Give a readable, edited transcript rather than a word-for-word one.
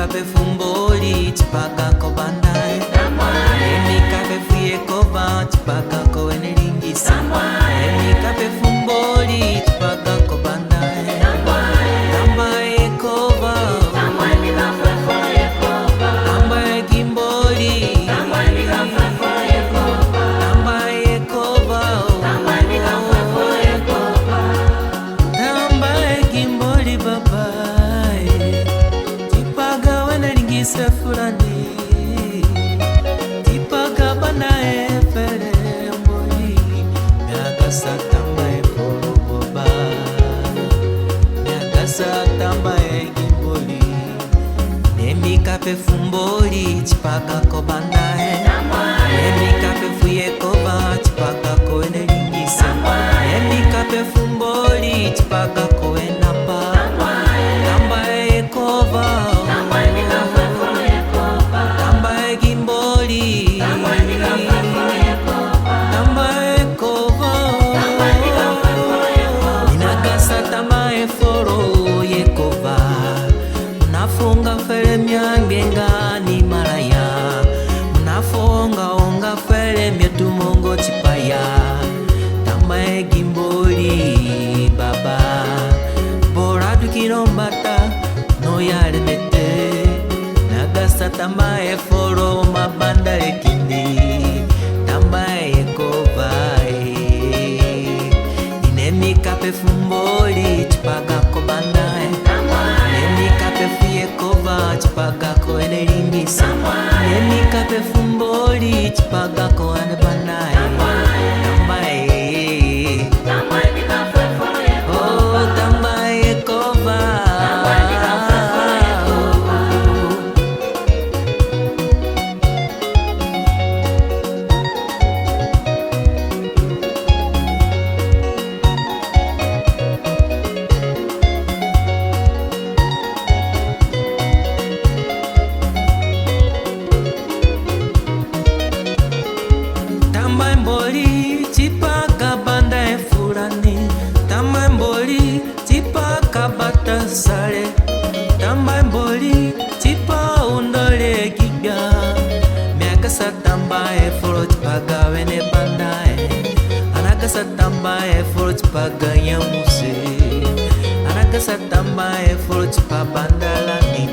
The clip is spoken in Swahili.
kape fumboli chipaka ko bandai Emi kape fuye kova chipaka ko enelingisa Emi kape fumboli chipaka ko bandai Tamba e kova Tamba e gimboli Tamba e kova Tamba e gimboli baba Sefurani Tipaga bana efere mboli Miagasa tamba e poroboba Miagasa tamba e gimboli Nemi kape fumboli Chipaka ko bana e Nemi kape fuye kova Chipaka ko enelingisa Nemi kape fumboli Chipaka ko enapa Tamba e kova Munafunga fere myangenga ni maraya Munafunga onga fere myetumongo chipaya Tamba e gimboli baba Bora dukirombata no yaremete Nagasa tamba e foro mabanda e kindi Tamba e kovae Inemi kape fumboli chipaka kobandae Nemi kape fuye kova chipaka ko enelingisa Nemi kape fumboli chipaka ko anebanae Tamba e Oh tamba e kova Tamba mboli chipaka banda e furani Tamba mboli chipaka bata sale Tamba mboli chipa undole kibya Miagasa tamba e furo chipaka wene banda e Anagasa tamba e furo chipaka nyamuse Anagasa tamba e furo chipa banda lani